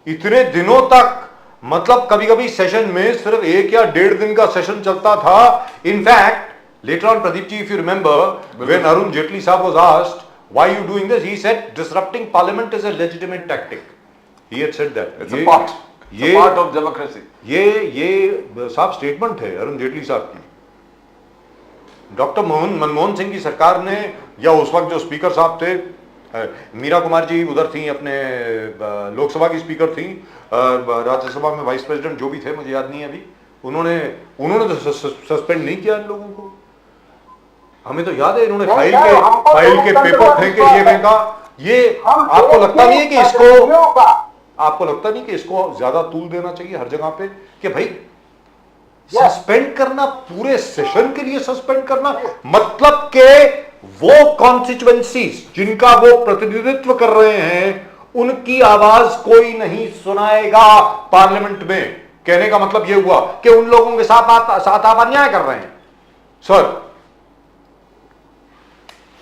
इतने दिनों तक। मतलब कभी कभी सेशन में सिर्फ 1 या 1.5 दिन का सेशन चलता था। In fact later on, Pradeep ji, if you remember, when Arun Jaitley साहब was asked why you doing this, he said disrupting parliament is a legitimate tactic. He had said that.
It's a part of democracy.
ये साफ statement है अरुण जेटली साहब की। Doctor Manmohan Singh की सरकार ने, या उस वक्त जो स्पीकर साहब थे, मीरा कुमार जी उधर थी, अपने लोकसभा की स्पीकर थी, राज्यसभा में वाइस प्रेसिडेंट जो भी थे, मुझे याद नहीं है अभी, उन्होंने तो सस्पेंड नहीं किया इन लोगों को। हमें तो याद है इन्होंने फाइल के पेपर फेंके, ये फेंका। ये आपको लगता नहीं है कि इसको, आपको लगता नहीं कि इसको ज्यादा तूल देना चाहिए हर जगह पे, कि भाई सस्पेंड करना, पूरे सेशन के लिए सस्पेंड करना, मतलब के वो कॉन्स्टिट्यूएंसीज जिनका वो प्रतिनिधित्व कर रहे हैं उनकी आवाज कोई नहीं सुनाएगा पार्लियामेंट में। कहने का मतलब यह हुआ कि उन लोगों के साथ आप अन्याय कर रहे हैं सर।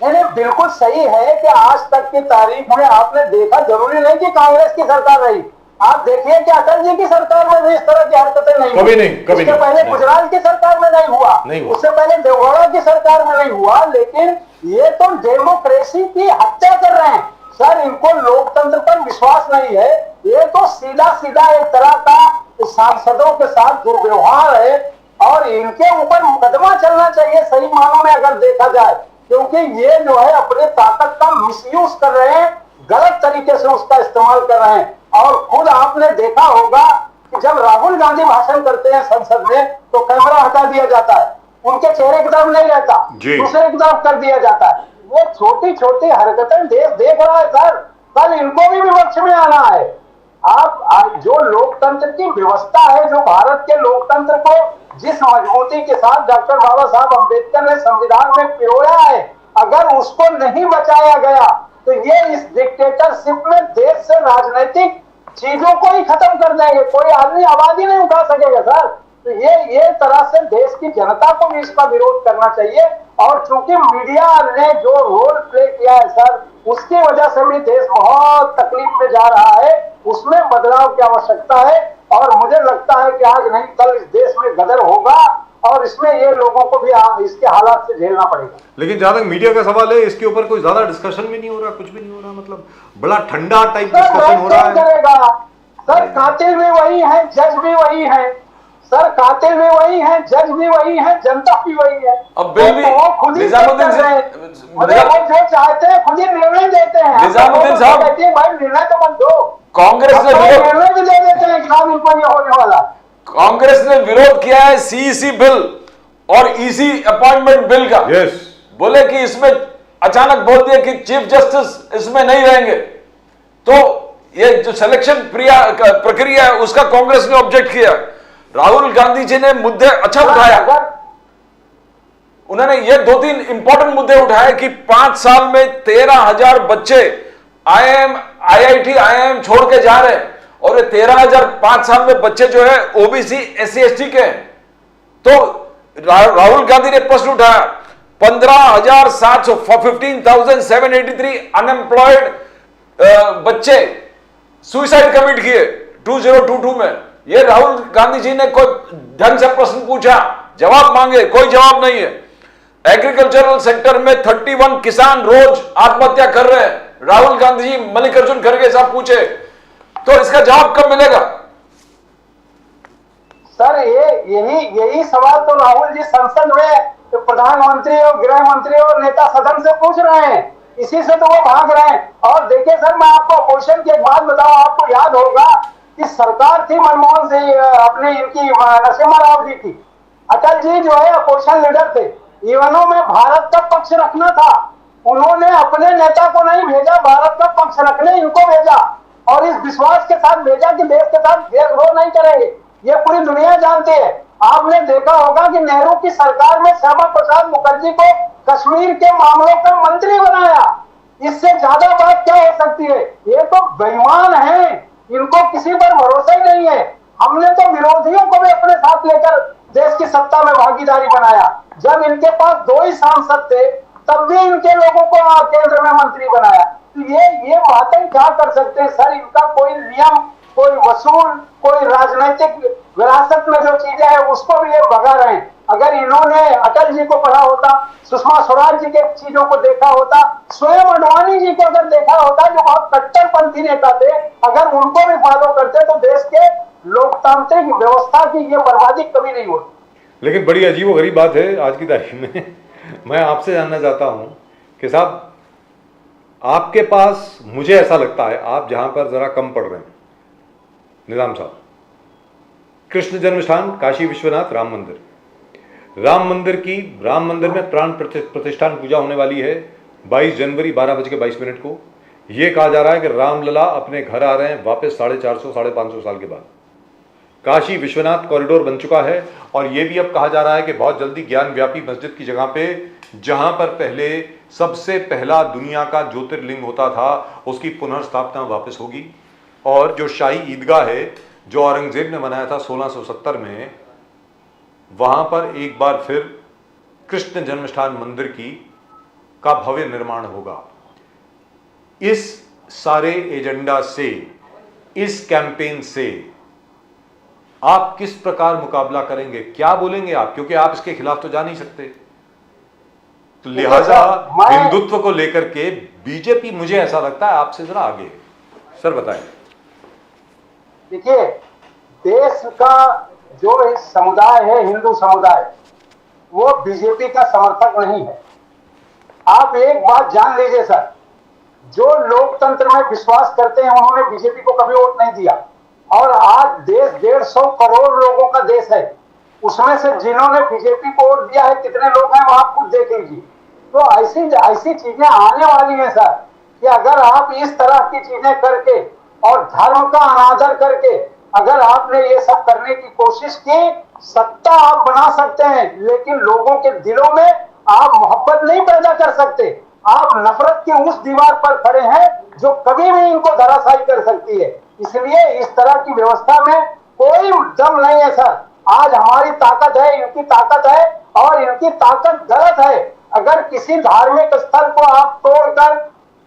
नहीं, बिल्कुल सही है कि आज तक की तारीख में आपने देखा, जरूरी नहीं कि कांग्रेस की सरकार रही, आप देखिए कि अटल जी की सरकार में भी इस तरह की हरकतें नहीं
कभी नहीं, कभी
उससे
नहीं,
पहले
नहीं।
गुजरात की सरकार में नहीं हुआ, उससे पहले देवगौड़ा की सरकार में नहीं हुआ। लेकिन ये तो डेमोक्रेसी की हत्या कर रहे हैं सर। इनको लोकतंत्र पर विश्वास नहीं है। ये तो सीधा सीधा एक तरह का सांसदों के साथ दुर्व्यवहार है और इनके ऊपर मुकदमा चलना चाहिए सही मानों में अगर देखा जाए, क्योंकि ये जो है अपने ताकत का मिसयूज कर रहे हैं, गलत तरीके से उसका इस्तेमाल कर रहे हैं। और खुद आपने देखा होगा कि जब राहुल गांधी भाषण करते हैं संसद में तो कैमरा हटा दिया जाता है, उनके चेहरे की तरफ नहीं रहता, दूसरे की तरफ कर दिया जाता है। वो छोटी छोटी हरकतें देश देख रहा है सर। कल इनको भी विपक्ष में आना है। आप जो लोकतंत्र की व्यवस्था है, जो भारत के लोकतंत्र को जिस मजबूती के साथ डॉक्टर बाबा साहब अम्बेडकर ने संविधान में पिरोया है, अगर उसको नहीं बचाया गया तो ये इस डिक्टेटरशिप में देश से राजनीतिक चीजों को ही खत्म कर देंगे। कोई आदमी आवाज ही नहीं उठा सकेगा सर। तो ये तरह से देश की जनता को भी इसका विरोध करना चाहिए। और चूंकि मीडिया ने जो रोल प्ले किया है सर, उसकी वजह से भी देश बहुत तकलीफ में जा रहा है। उसमें बदलाव की आवश्यकता है और मुझे लगता है कि आज नहीं कल इस देश में गदर होगा और इसमें ये लोगों को भी इसके हालात से झेलना पड़ेगा।
लेकिन जहां तक मीडिया का सवाल है, इसके ऊपर कोई ज्यादा डिस्कशन भी नहीं हो रहा, कुछ भी नहीं हो रहा, मतलब बड़ा ठंडा टाइप डिस्कशन हो रहा है
करेगा सर। कातिल भी वही है, जज भी वही है सर। कातिल भी वही है, जज भी वही है, जनता भी वही है।
अब बिल भी
वो खुद ही वो जो चाहते हैं खुद ही निर्णय देते हैं।
निजामुद्दीन साहब
कहते हैं भाई निर्णय तो मत दो,
कांग्रेस ने
निर्णय भी दे देते हैं कि इनको ये होने वाला।
कांग्रेस ने विरोध किया है सीईसी बिल और ईसी अपॉइंटमेंट बिल का। बोले कि इसमें अचानक बोल दिया कि चीफ जस्टिस इसमें नहीं रहेंगे, तो ये जो सिलेक्शन प्रक्रिया है उसका कांग्रेस ने ऑब्जेक्ट किया। राहुल गांधी जी ने मुद्दे अच्छा उठाया, उन्होंने ये 2-3 इंपॉर्टेंट मुद्दे उठाए कि 5 साल में 13,000 बच्चे IIT IIM छोड़ के जा रहे हैं और ये 13,000 5 साल में बच्चे जो है ओबीसी SC ST के हैं। तो राहुल गांधी ने प्रश्न उठाया 15,783 अनएम्प्लॉयड बच्चे सुसाइड कमिट किए 2022 में। ये राहुल गांधी जी ने कोई ढंग से प्रश्न पूछा, जवाब मांगे, कोई जवाब नहीं है। एग्रीकल्चरल सेक्टर में 31 किसान रोज आत्महत्या कर रहे हैं। राहुल गांधी जी मल्लिकार्जुन खड़गे साहब पूछे तो इसका जवाब कब मिलेगा?
सर यही सवाल तो राहुल जी संसद में प्रधानमंत्री और गृह मंत्री और नेता सदन से पूछ रहे हैं। इसी से तो वो भाग रहे हैं। और देखिए सर, मैं आपको अपोजिशन की एक बात बताऊं, आपको याद होगा कि सरकार थी मनमोहन सिंह अपने इनकी नरसिम्हा राव जी की। अटल जी जो है अपोजिशन लीडर थे, ईवनों में भारत का पक्ष रखना था, उन्होंने अपने नेता को नहीं भेजा, भारत का पक्ष रखने इनको भेजा और इस विश्वास के साथ भेजा कि देश के साथ भेदभाव नहीं करेंगे। ये पूरी दुनिया जानती है। आपने देखा होगा कि नेहरू की सरकार में श्यामा प्रसाद मुखर्जी को कश्मीर के मामलों का मंत्री बनाया। इससे ज्यादा बात क्या हो सकती है? ये तो बेईमान हैं, इनको किसी पर भरोसा ही नहीं है। हमने तो विरोधियों को भी अपने साथ लेकर देश की सत्ता में भागीदारी बनाया। जब इनके पास 2 ही सांसद थे तब भी इनके लोगों को केंद्र में मंत्री बनाया। तो ये बातें क्या कर सकते हैं सर? इनका कोई नियम, कोई वसूल, कोई राजनीतिक विरासत में जो चीजें हैं उसको भी ये भगा रहे हैं। अगर इन्होंने अटल जी को पढ़ा होता, सुषमा स्वराज जी के चीजों को देखा होता, स्वयं अडवाणी जी को अगर देखा होता जो बहुत कट्टरपंथी नेता थे, अगर उनको भी फॉलो करते तो देश के लोकतांत्रिक व्यवस्था की ये बर्बादी कभी नहीं होती।
लेकिन बड़ी अजीबोगरीब बात है आज की तारीख में। मैं आपसे जानना चाहता हूं कि साहब आपके पास, मुझे ऐसा लगता है आप जहां पर जरा कम पढ़ रहे हैं निजाम साहब, कृष्ण जन्मस्थान काशी विश्वनाथ राम मंदिर में प्राण प्रतिष्ठान पूजा होने वाली है 22 जनवरी 12:22 को। यह कहा जा रहा है कि रामलला अपने घर आ रहे हैं वापस 450 साढ़े 500 साल के बाद। काशी विश्वनाथ कॉरिडोर बन चुका है और यह भी अब कहा जा रहा है कि बहुत जल्दी ज्ञान व्यापी मस्जिद की जगह पे, जहां पर पहले सबसे पहला दुनिया का ज्योतिर्लिंग होता था, उसकी पुनर्स्थापना वापस होगी। और जो शाही ईदगाह है जो औरंगजेब ने बनाया था 1670 में, वहां पर एक बार फिर कृष्ण जन्मस्थान मंदिर का भव्य निर्माण होगा। इस सारे एजेंडा से, इस कैंपेन से आप किस प्रकार मुकाबला करेंगे, क्या बोलेंगे आप? क्योंकि आप इसके खिलाफ तो जा नहीं सकते, तो लिहाजा हिंदुत्व को लेकर के बीजेपी, मुझे ऐसा लगता है, आपसे जरा आगे है। सर बताएं।
देखिए, देश का जो समुदाय है, हिंदू समुदाय, वो बीजेपी का समर्थक नहीं है। आप एक बात जान लीजिए सर, जो लोकतंत्र में विश्वास करते हैं उन्होंने बीजेपी को कभी वोट नहीं दिया। और आज देश 150 करोड़ लोगों का देश है, उसमें से जिन्होंने बीजेपी को वोट दिया है कितने लोग हैं वो आप खुद देख लीजिए। तो ऐसी चीजें आने वाली हैं सर, कि अगर आप इस तरह की चीजें करके और धर्म का अनादर करके अगर आपने ये सब करने की कोशिश की, सत्ता आप बना सकते हैं, लेकिन लोगों के दिलों में आप मोहब्बत नहीं पैदा कर सकते। आप नफरत की उस दीवार पर खड़े हैं जो कभी भी इनको धराशायी कर सकती है। इसलिए इस तरह की व्यवस्था में कोई दम नहीं है सर। आज हमारी ताकत है, इनकी ताकत है, और इनकी ताकत गलत है। अगर किसी धार्मिक स्थल को आप तोड़कर,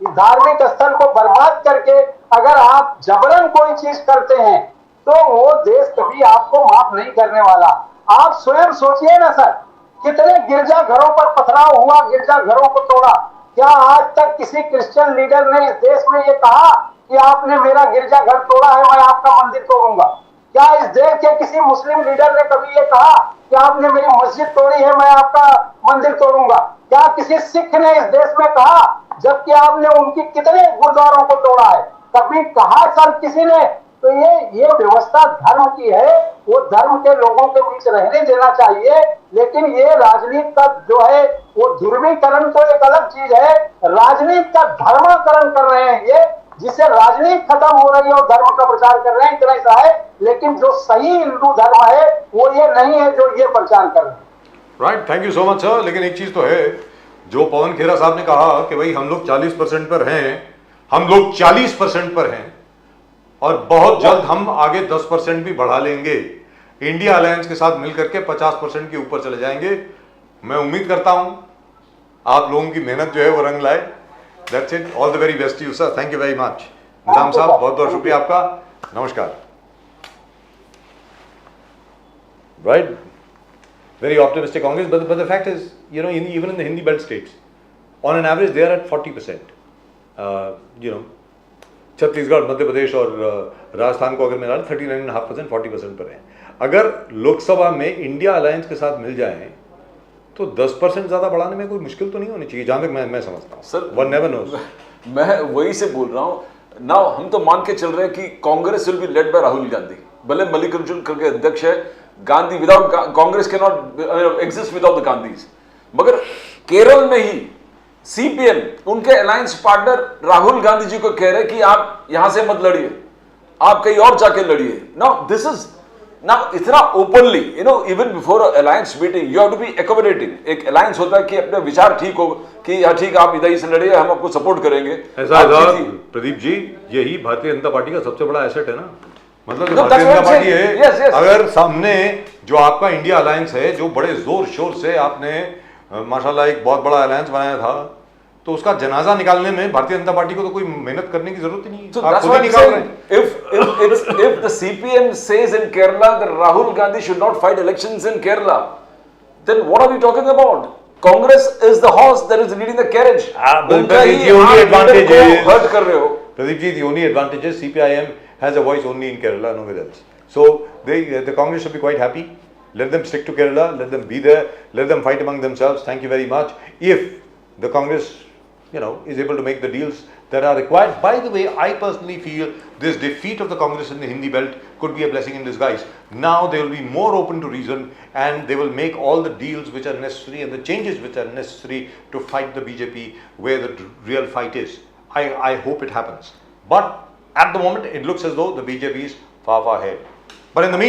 धार्मिक स्थल को बर्बाद करके अगर आप जबरन कोई चीज करते हैं, तो वो देश कभी आपको माफ नहीं करने वाला। आप स्वयं सोचिए ना सर, कितने गिरजा घरों पर पथराव हुआ, गिरजा घरों को तोड़ा। क्या आज तक किसी क्रिश्चियन लीडर ने इस देश में ये कहा कि आपने मेरा गिरजा घर तोड़ा है, मैं आपका मंदिर तोड़ूंगा? क्या इस देश के किसी मुस्लिम लीडर ने कभी ये कहा कि आपने मेरी मस्जिद तोड़ी है, मैं आपका मंदिर तोड़ूंगा? क्या किसी सिख ने इस देश में कहा, जबकि आपने उनकी कितने गुरुद्वारों को तोड़ा है? कभी कहा सर किसी ने? तो ये व्यवस्था धर्म की है, वो धर्म के लोगों के बीच रहने देना चाहिए। लेकिन ये राजनीति का जो है वो ध्रुवीकरण तो एक अलग चीज है, राजनीति का धर्माकरण कर रहे हैं ये, जिससे राजनीति खत्म हो रही है और धर्म का प्रचार कर रहे हैं, इतना सा है। लेकिन जो सही हिंदू धर्म है वो ये नहीं है जो ये प्रचार कर रहे हैं।
Right, thank you so much sir. लेकिन एक चीज तो है, जो पवन खेरा साहब ने कहा कि भाई हम लोग 40% पर हैं, हम लोग 40% पर हैं और बहुत जल्द हम आगे 10% भी बढ़ा लेंगे, इंडिया अलायंस के साथ मिलकर के 50% के ऊपर चले जाएंगे। मैं उम्मीद करता हूं आप लोगों की मेहनत जो है वो रंग लाए। That's it, all the very best to you sir, thank you very much. Nizam साहब, बहुत बहुत शुक्रिया आपका, नमस्कार। Right, very optimistic Congress, but the fact is, you know, even in the Hindi belt states, on an average they are at 40%. You know, Chhattisgarh, Madhya Pradesh और राजस्थान को अगर मिला 39.5%, 40% पर है। अगर लोकसभा में इंडिया अलायंस के साथ मिल जाए तो 10% ज्यादा बढ़ाने में कोई मुश्किल तो नहीं होनी चाहिए, जहां तक मैं समझता हूँ। Sir, one never knows.
मैं वही से बोल रहा हूँ ना, हम तो मान के चल रहे हैं कि Congress will be led by Rahul Gandhi. भले मल्लिकार्जुन खड़गे अध्यक्ष है, Gandhi without Congress can not exist without the Gandhi's. मगर केरल में ही सीपीएम, उनके अलायंस पार्टनर राहुल गांधी जी को कह रहे कि आप यहां से मत लड़िए, आप कहीं और जाके लड़िए। नाउ दिस इज नाउ इतना openly, you know, even before alliance meeting you have to be accommodating. एक अलायंस होता है कि अपने विचार ठीक हो कि यार ठीक, आप इधर से लड़िए, हम आपको सपोर्ट करेंगे।
ऐसा प्रदीप जी, यही भारतीय जनता पार्टी का सबसे बड़ा एसेट है ना। मतलब जो भारतीय जनता पार्टी है, अगर सामने जो आपका इंडिया अलायंस है, जो बड़े जोर शोर से आपने माशाल्लाह एक बहुत बड़ा अलायंस बनाया था, तो उसका जनाजा निकालने में भारतीय जनता पार्टी को तो कोई मेहनत करने की जरूरत ही नहीं है। आप खुद ही निकाल रहे हैं।
If the CPM says in Kerala that Rahul Gandhi should not fight elections in Kerala, then what are we talking about? Congress is the horse that is leading the carriage.
The only advantage is,
hurt कर रहे हो।
Pradeep ji, the only advantage is CPIM has a voice only in Kerala, nowhere else. So the Congress should be quite happy. Let them stick to Kerala, let them be there, let them fight among themselves. Thank you very much. If the Congress, you know, is able to make the deals that are required. By the way, I personally feel this defeat of the Congress in the Hindi belt could be a blessing in disguise. Now they will be more open to reason and they will make all the deals which are necessary and the changes which are necessary to fight the BJP where the real fight is. I hope it happens. But at the moment, it looks as though the BJP is far, far ahead. But in the meantime,